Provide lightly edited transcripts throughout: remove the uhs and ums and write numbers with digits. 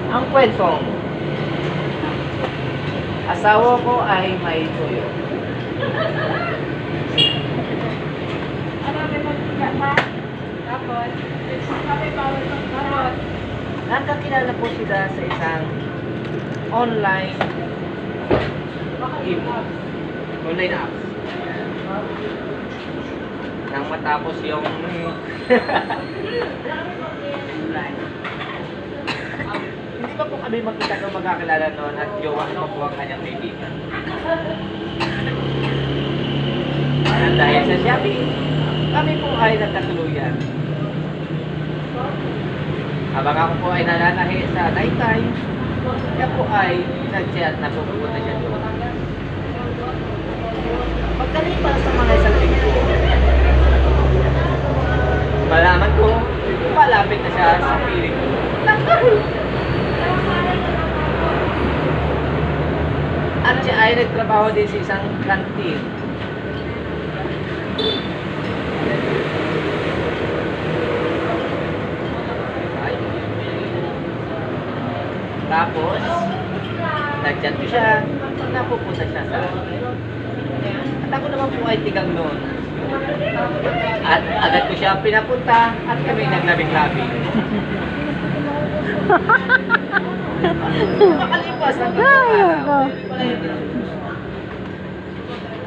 Ang kwentong, asawa ko ay may tuyo. Tapos, Nagkakilala po sila sa isang online online apps. Nang matapos yung hindi pa po kami makita nung magkakilala noon at jowa na po ang kanyang kaibigan. At dahil sa Shopee, kami po ay nagkatuluyan. Habang ako po ay nananahi sa night time, siya po ay nag-chat na pupunta siya doon. Pagkalipas sa mga isang linggo, malaman ko, malapit na siya sa piling ko. At siya ay nagtrabaho din sa isang kantin. Tapos, nag-chat ko siya, napupunta siya sa akin. At ako naman po ay tigang noon. At agad ko siya pinapunta at kami naglabing-labing. Makalipas ang araw.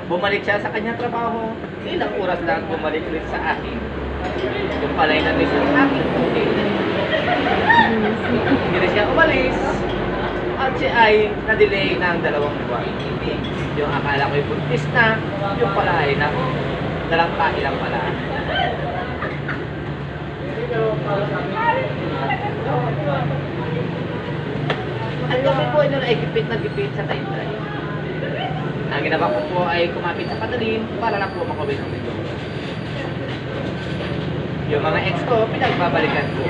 Bumalik siya sa kanyang trabaho. Ilang oras lang bumalik rin sa akin. Yung pala'y na-miss ang aking puti. Hindi siya umalis. At siya ay na-delay ng 2 buwan. Yung akala ko'y buntis na, yung pala ay nalangkahi lang pala. At kami po ay gipit na gipit sa taytay. Ang ginawa ko po ay kumapit sa patalin para lang po makawin ng ito. Yung mga ex ko, pinagbabalikan ko.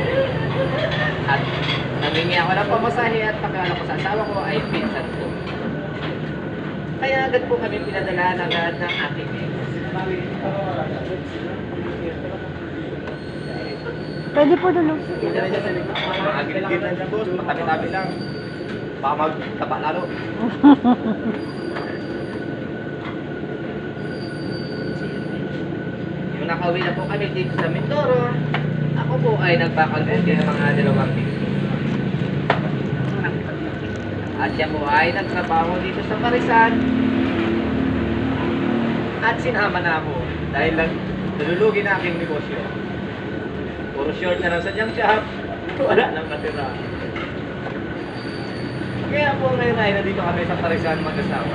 At namingi ako ng pamasahe at pagkala ko sa asawa ko ay pinsan ko. Kaya agad po kami pinadala ng agad ng aking ex. Pwede po dulo. Mga gilid lang siya boss, matabi-tabi lang. Baka magtaba lalo. Yung nakauwi na po kami dito sa Mindoro, ako po ay nagbakal po din ng mga 2 pito. At siya po ay nagtrabaho dito sa Parisan. At sinama na ako dahil nalulugi na aking negosyo. Puro short na lang sa junk shop, wala nang matira. Kaya po ngayon ay nandito kami sa Parisan mag-asawa.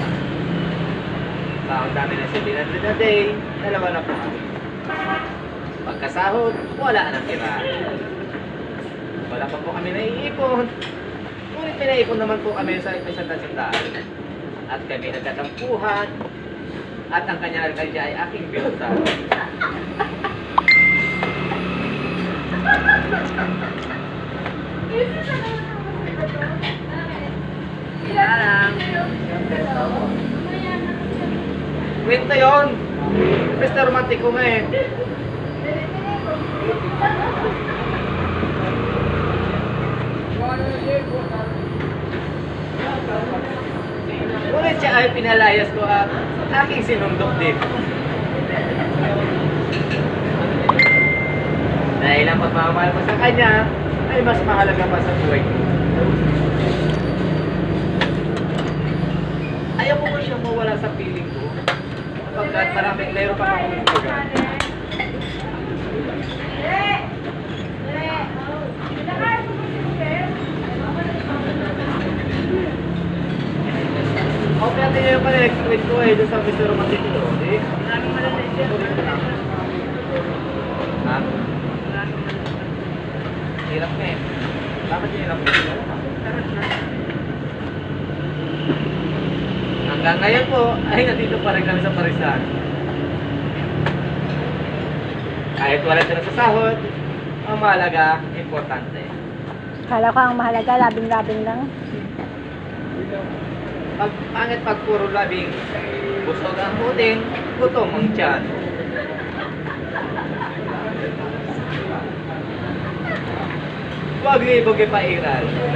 Ang dami na 700 a day, 2 na po kami. Pagkasahod, wala nang tira. Wala pa po kami naiipon. Ngunit pinaipon naman po kami sa isang sandaan. At kami nagkatampuhan. At ang kanyang alkalya ay aking binutan. Lang. Kwento yun. Mr. Romantico nga eh. Ngunit siya ay pinalayas ko at aking sinundok din. Dahil ang pagmamahal ko sa kanya ay mas mahalaga pa sa buhay ko. Ayaw ko ba siyang mawala sa piling ko? Pagkat mayroon pa akong ipugan. Okay, natin yung pala-explain ko eh, doon sa Mr. Romantico. Eh, maraming malalay siya. Ha? Hirap na eh. Bakit yung hirap na? Hanggang ngayon po, ay nandito pa rin kami sa Parisan. Kahit wala sila sa sahod, ang mahalaga, importante. Kala ko ang mahalaga, labing-labing lang. Pag pangit pag puro labing, busog ang huding, gutom ang tiyan. Wag ibog ipairal.